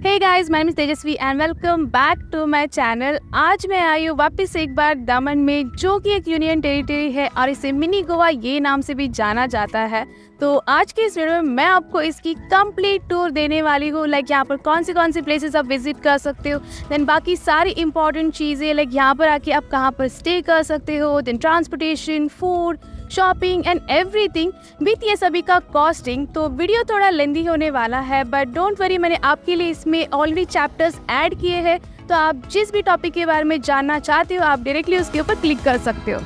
Hey guys, my name is Tejaswi and welcome back to my channel. आज मैं आई हूँ वापस एक बार दमन में, जो कि एक यूनियन टेरिटरी है और इसे मिनी गोवा ये नाम से भी जाना जाता है। तो आज के इस वीडियो में मैं आपको इसकी कंप्लीट टूर देने वाली हूँ। लाइक यहाँ पर कौन सी प्लेसेस आप विजिट कर सकते हो, देन बाकी सारी इंपॉर्टेंट चीज़ें, लाइक यहाँ पर आके आप कहाँ पर स्टे कर सकते हो, then transportation, food, shopping and everything with ये सभी का कॉस्टिंग। तो वीडियो थोड़ा लेंदी होने वाला है, बट डोंट वरी, मैंने आपके लिए इसमें ऑलरेडी चैप्टर्स ऐड किए हैं। तो आप जिस भी टॉपिक के बारे में जानना चाहते हो, आप डायरेक्टली उसके ऊपर क्लिक कर सकते हो।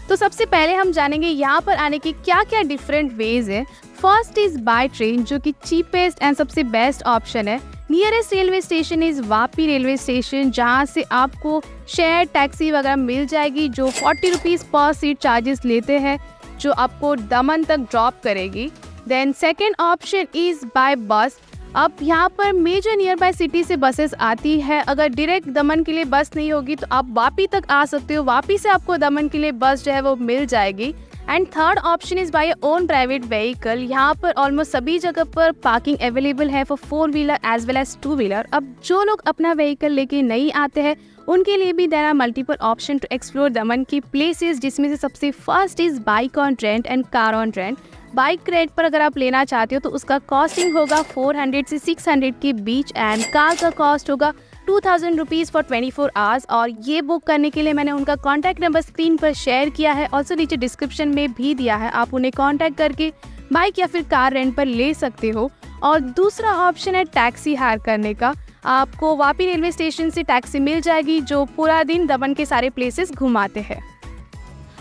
तो सबसे पहले हम जानेंगे यहाँ पर आने के क्या क्या डिफरेंट वेज है। फर्स्ट इज बाय ट्रेन, जो कि चीपेस्ट एंड सबसे बेस्ट ऑप्शन है। Nearest railway station is Vapi railway station, जहाँ से आपको शेयर टैक्सी वगैरह मिल जाएगी, जो 40 रुपीज़ पर सीट चार्जेस लेते हैं, जो आपको दमन तक ड्रॉप करेगी। Then second option is by bus. अब यहाँ पर मेजर नियर बाय सिटी से बसेस आती है। अगर डायरेक्ट दमन के लिए बस नहीं होगी तो आप वापी तक आ सकते हो, वापी से आपको दमन के लिए बस जो है वो मिल जाएगी। And third option is by own private vehicle. यहाँ पर ऑलमोस्ट सभी जगह पर पार्किंग अवेलेबल है for 4 wheeler as well as 2 wheeler. अब जो लोग अपना व्हीकल लेके नहीं आते हैं, उनके लिए भी there are multiple options to explore Daman की प्लेसेस, जिसमें से सबसे first is bike on rent and car on rent. Bike rent पर अगर आप लेना चाहते हो तो उसका कॉस्टिंग होगा 400 से 600 के बीच, एंड कार का कॉस्ट होगा 2000 रुपीज़ फॉर 24 आवर्स। और ये बुक करने के लिए मैंने उनका कॉन्टैक्ट नंबर स्क्रीन पर शेयर किया है, ऑल्सो नीचे डिस्क्रिप्शन में भी दिया है। आप उन्हें कॉन्टैक्ट करके बाइक या फिर कार रेंट पर ले सकते हो। और दूसरा ऑप्शन है टैक्सी हायर करने का। आपको वापी रेलवे स्टेशन से टैक्सी मिल जाएगी, जो पूरा दिन दमन के सारे प्लेसेस घुमाते हैं।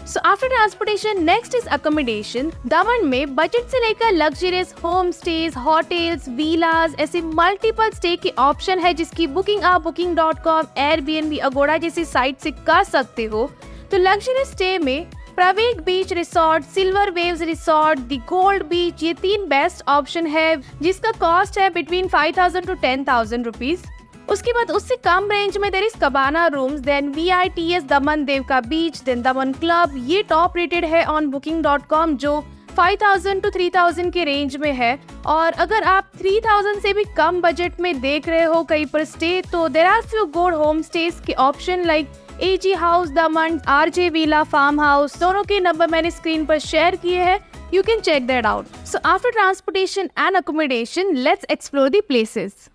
So after transportation, next is accommodation. दमन में बजट से लेकर लग्जरियस होम स्टेज, होटल्स, विलास, ऐसे मल्टीपल स्टे के ऑप्शन है, जिसकी बुकिंग आप booking.com, एयरबीएनबी, अगोड़ा जैसी साइट से कर सकते हो। तो लग्जरियस स्टे में Pravek beach resort, silver waves resort, the gold beach, ये 3 बेस्ट ऑप्शन है, जिसका कॉस्ट है बिटवीन 5000 to 10,000 रुपीज। उसके बाद उससे कम रेंज में there is cabana rooms, then VITS Daman, Devka beach, then Daman club. ये टॉप रेटेड है ऑन booking.com, जो 5000 to 3000 के रेंज में है। और अगर आप 3000 से भी कम बजट में देख रहे हो कहीं पर स्टे, तो there are few good home stays के options like AG house Daman, RJ villa farm house. दोनों के नंबर मैंने स्क्रीन पर शेयर किए हैं, you can check that out. So after transportation and accommodation, let's explore the places.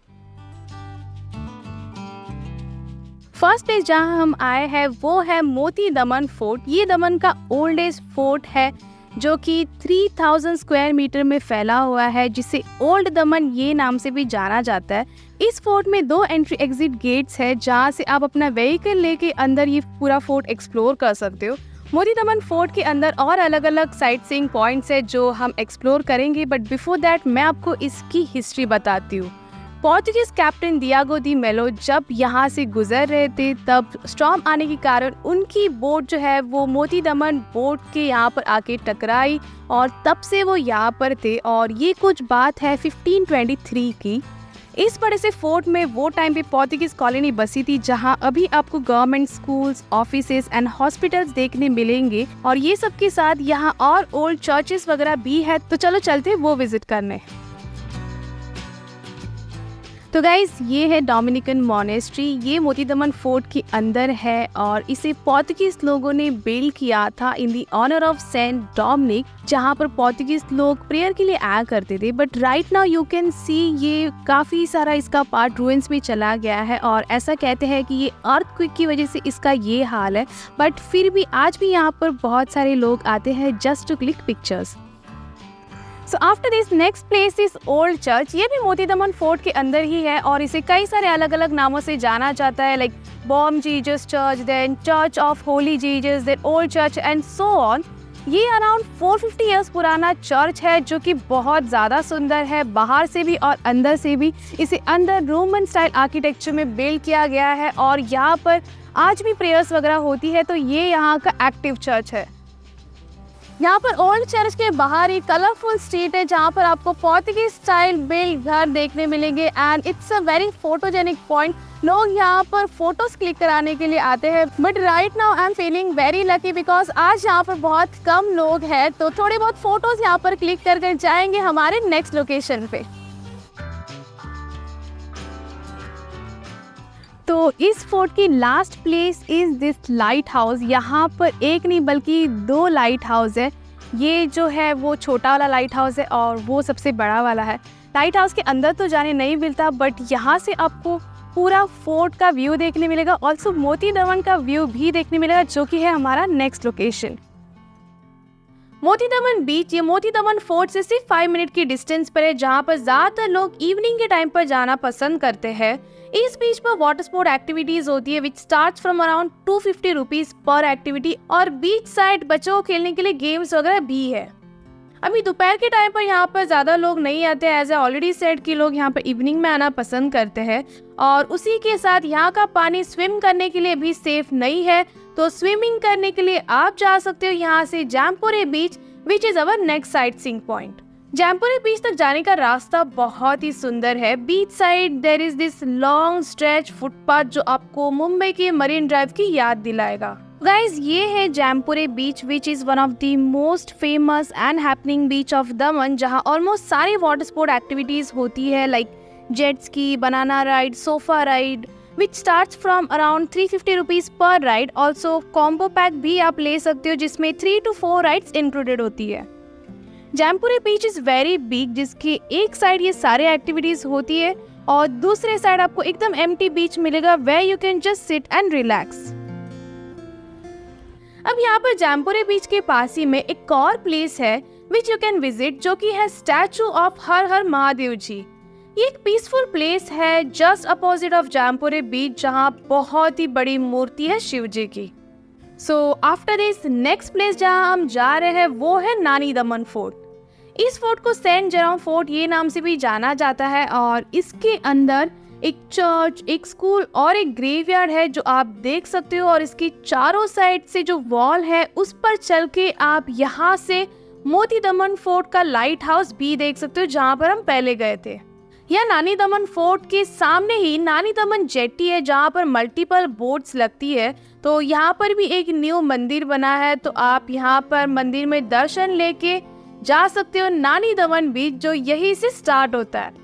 First place जहाँ हम आए हैं वो है मोती दमन फोर्ट। ये दमन का ओल्डेस्ट फोर्ट है, जो कि 3000 स्क्वायर मीटर में फैला हुआ है, जिसे ओल्ड दमन ये नाम से भी जाना जाता है। इस फोर्ट में 2 एंट्री एग्जिट गेट्स है, जहाँ से आप अपना व्हीकल लेके अंदर ये पूरा फोर्ट एक्सप्लोर कर सकते हो। मोती दमन फोर्ट के अंदर और अलग अलग साइट सीइंग पॉइंट्स है जो हम एक्सप्लोर करेंगे, बट बिफोर दैट मैं आपको इसकी हिस्ट्री बताती हूँ। पोर्टुगीज कैप्टन डियागो दी मेलो जब यहाँ से गुजर रहे थे, तब स्टॉर्म आने के कारण उनकी बोट जो है वो मोती दमन बोट के यहाँ पर आके टकराई, और तब से वो यहाँ पर थे। और ये कुछ बात है 1523 की। इस वजह से फोर्ट में वो टाइम पे पोर्टुगीज कॉलोनी बसी थी, जहाँ अभी आपको government schools, offices and hospitals देखने मिलेंगे। और ये सब के साथ यहाँ और ओल्ड चर्चेस वगैरह भी है, तो चलो चलते वो विजिट करने। तो गाइज, ये है डोमिनिकन मोनेस्ट्री। ये मोती दमन फोर्ट के अंदर है, और इसे पोर्तुगीज लोगों ने बिल्ड किया था इन दी ऑनर ऑफ सेंट डोमिनिक, जहाँ पर पोर्तुगीज लोग प्रेयर के लिए आया करते थे। But right now you can see ये काफ़ी सारा इसका पार्ट रूइंस में चला गया है, और ऐसा कहते हैं कि ये अर्थक्वेक की वजह से इसका ये हाल है। बट फिर भी आज भी यहाँ पर बहुत सारे लोग आते हैं just to click pictures. So after this next place is old church. ये भी मोती दमन फोर्ट के अंदर ही है, और इसे कई सारे अलग अलग नामों से जाना जाता है, like Bom Jesus church, then church of holy Jesus, then old church and so on. ये अराउंड 450 ईयर्स पुराना चर्च है, जो कि बहुत ज़्यादा सुंदर है, बाहर से भी और अंदर से भी। इसे अंदर रोमन स्टाइल आर्किटेक्चर में बिल्ड किया गया है, और यहाँ पर आज भी प्रेयर्स वगैरह होती है। तो ये यहाँ का एक्टिव चर्च है। यहाँ पर ओल्ड चर्च के बाहर एक कलरफुल स्ट्रीट है जहाँ पर आपको पोर्तुगीज स्टाइल बिल्ड घर देखने मिलेंगे and it's a very photogenic point. लोग यहाँ पर फोटोज क्लिक कराने के लिए आते हैं, but right now I am feeling very lucky because आज यहाँ पर बहुत कम लोग हैं, तो थोड़े बहुत फोटोज यहाँ पर क्लिक कर जाएंगे हमारे नेक्स्ट लोकेशन पे। तो इस फोर्ट की last place is this light house. यहाँ पर एक नहीं बल्कि 2 लाइट हाउस है। ये जो है वो छोटा वाला लाइट हाउस है और वो सबसे बड़ा वाला है। लाइट हाउस के अंदर तो जाने नहीं मिलता, बट यहाँ से आपको पूरा फोर्ट का व्यू देखने मिलेगा, ऑल्सो मोती दमन का व्यू भी देखने मिलेगा, जो कि है हमारा नेक्स्ट लोकेशन मोती दमन बीच। ये मोती दमन फोर्ट से सिर्फ 5 मिनट की डिस्टेंस पर है, जहाँ पर ज्यादातर लोग इवनिंग के टाइम पर जाना पसंद करते हैं। इस बीच पर वाटर स्पोर्ट एक्टिविटीज होती है विच starts from around 250 rupees per activity, और बीच साइड बच्चों को खेलने के लिए गेम्स वगैरह भी है। अभी दोपहर के टाइम पर यहाँ पर ज्यादा लोग नहीं आते, एज ए ऑलरेडी सेड कि लोग यहाँ पर इवनिंग में आना पसंद करते हैं। और उसी के साथ यहाँ का पानी स्विम करने के लिए भी सेफ नहीं है, तो स्विमिंग करने के लिए आप जा सकते हो यहाँ से Jampore beach which is our next sightseeing point. Jampore beach तक जाने का रास्ता बहुत ही सुंदर है। Beach side there is this long stretch footpath जो आपको मुंबई के मरीन ड्राइव की याद दिलाएगा। गाइज, ये है Jampore beach which is one of the most famous and happening beach of Daman, जहाँ ऑलमोस्ट सारी वाटर स्पोर्ट एक्टिविटीज होती है like jet ski, banana ride, sofa ride which starts from around 350 rupees per ride। also combo pack भी आप ले सकते हो जिसमें 3 to 4 rides included होती है। जैम्पुरे बीच इज वेरी बिग, जिसके एक साइड ये सारे एक्टिविटीज होती है और दूसरे साइड आपको एकदम एम्प्टी बीच मिलेगा where you can just sit and relax। अब यहाँ पर जैम्पुरे बीच के पास ही में एक और प्लेस है which you can visit, जो कि है स्टैचू ऑफ हर हर महादेव जी। ये एक पीसफुल प्लेस है जस्ट अपोजिट ऑफ जैम्पुरे बीच, जहाँ बहुत ही बड़ी मूर्ति है शिव जी की। सो आफ्टर दिस नेक्स्ट प्लेस जहाँ हम जा रहे हैं वो है नानी दमन फोर्ट। इस फोर्ट को सेंट जेरोम फोर्ट ये नाम से भी जाना जाता है और इसके अंदर एक चर्च, एक स्कूल और एक ग्रेवयार्ड है जो आप देख सकते हो, और इसकी चारों साइड से जो वॉल है उस पर चल के आप यहाँ से मोती दमन फोर्ट का लाइट हाउस भी देख सकते हो जहाँ पर हम पहले गए थे। यह नानी दमन फोर्ट के सामने ही नानी दमन जेटी है जहाँ पर मल्टीपल बोट्स लगती है। तो यहाँ पर भी एक न्यू मंदिर बना है, तो आप यहाँ पर मंदिर में दर्शन लेके जा सकते हो नानी दमन बीच, जो यही से स्टार्ट होता है।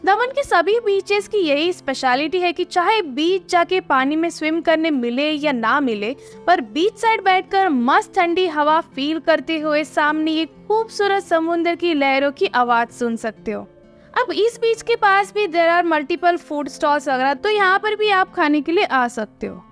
दमन के सभी बीचेस की यही स्पेशलिटी है कि चाहे बीच जाके पानी में स्विम करने मिले या ना मिले, पर बीच साइड बैठकर मस्त ठंडी हवा फील करते हुए सामने एक खूबसूरत समुद्र की लहरों की आवाज सुन सकते हो। अब इस बीच के पास भी there are multiple food stalls वगैरह, तो यहाँ पर भी आप खाने के लिए आ सकते हो।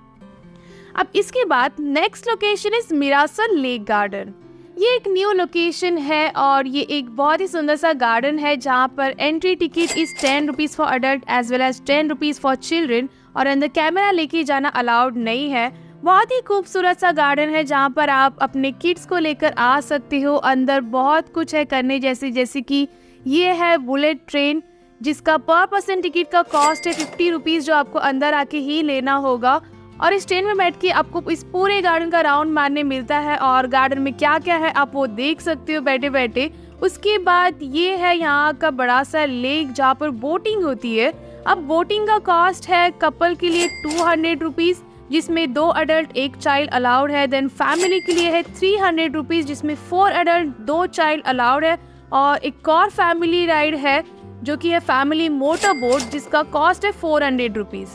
अब इसके बाद next location is Mirasol lake garden. ये एक न्यू लोकेशन है और ये एक बहुत ही सुंदर सा गार्डन है जहाँ पर entry ticket is 10 rupees for adult as well as 10 rupees for children, और अंदर कैमरा लेके जाना अलाउड नहीं है। बहुत ही खूबसूरत सा गार्डन है जहाँ पर आप अपने किड्स को लेकर आ सकते हो। अंदर बहुत कुछ है करने जैसे कि ये है बुलेट ट्रेन जिसका पर पर्सन टिकट का कॉस्ट है 50 रुपीज, जो आपको अंदर आके ही लेना होगा, और इस ट्रेन में बैठ के आपको इस पूरे गार्डन का राउंड मारने मिलता है और गार्डन में क्या क्या है आप वो देख सकते हो बैठे बैठे। उसके बाद ये है यहाँ का बड़ा सा लेक जहाँ पर बोटिंग होती है। अब बोटिंग का कॉस्ट है कपल के लिए 200 रुपीज, जिसमें 2 अडल्ट 1 चाइल्ड अलाउड है। देन फैमिली के लिए है 300 रुपीज, जिसमें 4 अडल्ट 2 चाइल्ड अलाउड है। और एक और फैमिली राइड है जो कि है फैमिली मोटर बोट, जिसका कॉस्ट है 400 रुपीज।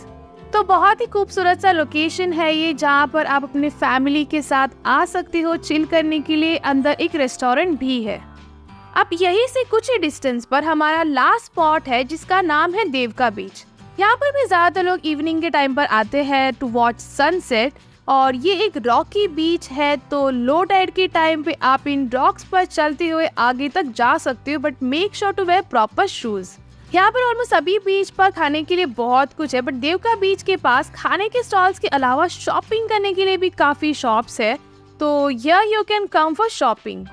तो बहुत ही खूबसूरत सा लोकेशन है ये जहाँ पर आप अपने फैमिली के साथ आ सकते हो चिल करने के लिए। अंदर एक रेस्टोरेंट भी है। अब यहीं से कुछ ही डिस्टेंस पर हमारा लास्ट स्पॉट है जिसका नाम है देवका बीच। यहाँ पर भी ज्यादातर लोग इवनिंग के टाइम पर आते हैं टू वॉच सनसेट, और ये एक रॉकी बीच है, तो लो टाइड के टाइम पे आप इन रॉक्स पर चलते हुए आगे तक जा सकते हो, but make sure to wear proper shoes. यहाँ पर ऑलमोस्ट सभी बीच पर खाने के लिए बहुत कुछ है, बट देवका बीच के पास खाने के स्टॉल्स के अलावा शॉपिंग करने के लिए भी काफी शॉप्स है, तो here you can come for shopping.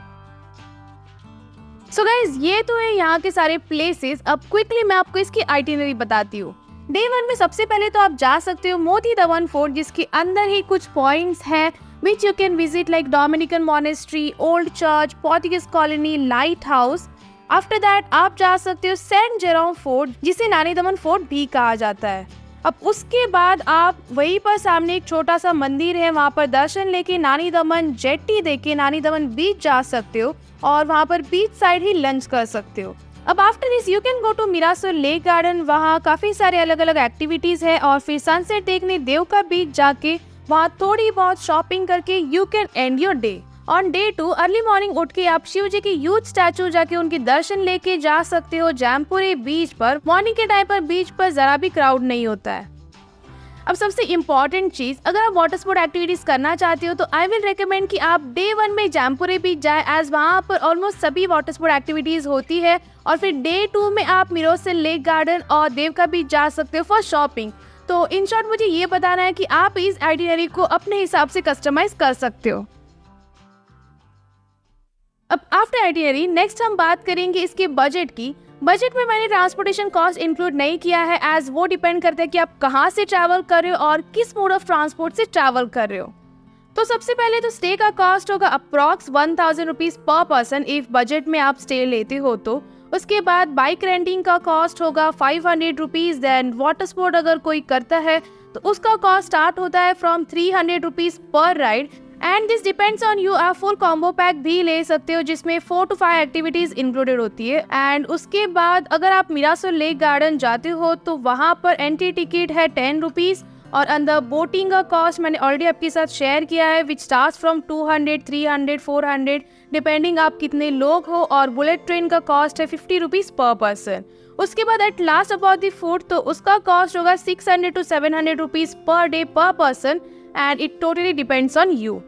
So guys, ये तो है यहाँ के सारे प्लेसेस। अब क्विकली मैं आपको इसकी आइटिनरी बताती हूँ। डे 1 में सबसे पहले तो आप जा सकते हो मोती दमन फोर्ट, जिसके अंदर ही कुछ पॉइंट्स हैं which you can visit like Dominican Monastery, Old Church, Portuguese Colony, Lighthouse. After that आप जा सकते हो सेंट जेरोम फोर्ट, जिसे नानी दमन फोर्ट भी कहा जाता है। अब उसके बाद आप वहीं पर सामने एक छोटा सा मंदिर है, वहाँ पर दर्शन लेके नानी दमन जेट्टी देके नानी दमन बीच जा सकते हो और वहाँ पर बीच साइड ही लंच कर सकते हो। अब after this you can go to Mirasol lake garden, वहाँ काफ़ी सारे अलग अलग एक्टिविटीज़ है और फिर सनसेट देखने देवका बीच जाके वहाँ थोड़ी बहुत शॉपिंग करके you can and your day. On day 2 early morning उठ के आप शिव जी की ह्यूज स्टैचू जाके उनके दर्शन लेके जा सकते हो जैमपुरी बीच पर। मॉर्निंग के टाइम पर बीच पर जरा भी क्राउड नहीं होता है। अब सबसे इम्पॉर्टेंट चीज, अगर आप वाटर स्पोर्ट एक्टिविटीज करना चाहते हो तो आई विल रिकमेंड कि आप डे 1 में जैमपुरी बीच जाए, एज वहाँ पर ऑलमोस्ट सभी वाटर स्पोर्ट एक्टिविटीज होती है। और फिर डे 2 में आप मिरासोर लेक गार्डन और देवका बीच जा सकते हो फॉर शॉपिंग। तो इन शॉर्ट मुझे ये बताना है कि आप इस आइटिनरी को अपने हिसाब से कस्टमाइज कर सकते हो। अब आफ्टर आइटिनरी नेक्स्ट हम बात करेंगे इसके बजट की। बजट में मैंने ट्रांसपोर्टेशन कॉस्ट इंक्लूड नहीं किया है, एज वो डिपेंड करता है कि आप कहाँ से ट्रैवल कर रहे हो और किस मोड ऑफ ट्रांसपोर्ट से ट्रैवल कर रहे हो। तो सबसे पहले तो स्टे का कॉस्ट होगा approx 1000 rupees per person if budget में आप स्टे लेते हो तो। उसके बाद बाइक रेंटिंग का कॉस्ट होगा 500 रुपीज। देन वाटर स्पोर्ट अगर कोई करता है तो उसका कॉस्ट स्टार्ट होता है from 300 rupees per ride, and this depends on you. आप फुल कॉम्बो पैक भी ले सकते हो जिसमें 4 to 5 एक्टिविटीज इंक्लूडेड होती है। एंड उसके बाद अगर आप मिरासोर लेक गार्डन जाते हो तो वहाँ पर एंट्री टिकट है 10 रुपीज और अंदर बोटिंग का कॉस्ट मैंने ऑलरेडी आपके साथ शेयर किया है, विच स्टार्ट्स फ्रॉम 200, 300, 400 डिपेंडिंग आप कितने लोग हो। और बुलेट ट्रेन का कॉस्ट है 50 रुपीज पर पर्सन। उसके बाद at last about the food, तो उसका कॉस्ट होगा 600 to 700 रुपीज पर डे पर person, and it totally depends on you.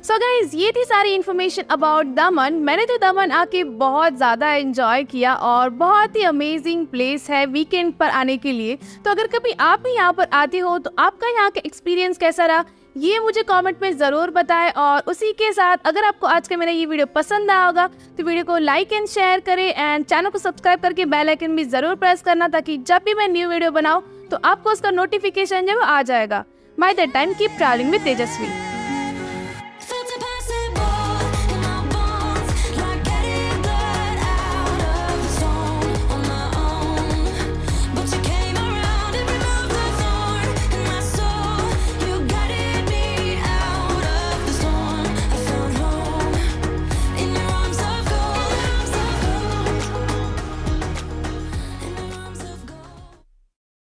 So guys, ये थी सारी इन्फॉर्मेशन अबाउट दमन। मैंने तो दमन आके बहुत ज़्यादा एंजॉय किया और बहुत ही अमेजिंग प्लेस है वीकेंड पर आने के लिए। तो अगर कभी आप भी यहाँ पर आते हो तो आपका यहाँ का एक्सपीरियंस कैसा रहा ये मुझे कमेंट में ज़रूर बताएं। और उसी के साथ अगर आपको आज का मेरा ये वीडियो पसंद आया होगा तो वीडियो को लाइक एंड शेयर करें, एंड चैनल को सब्सक्राइब करके बेल आइकन भी ज़रूर प्रेस करना, ताकि जब भी मैं न्यू वीडियो बनाऊँ तो आपको उसका नोटिफिकेशन जो आ जाएगा। By that time keep travelling with Tejashwi.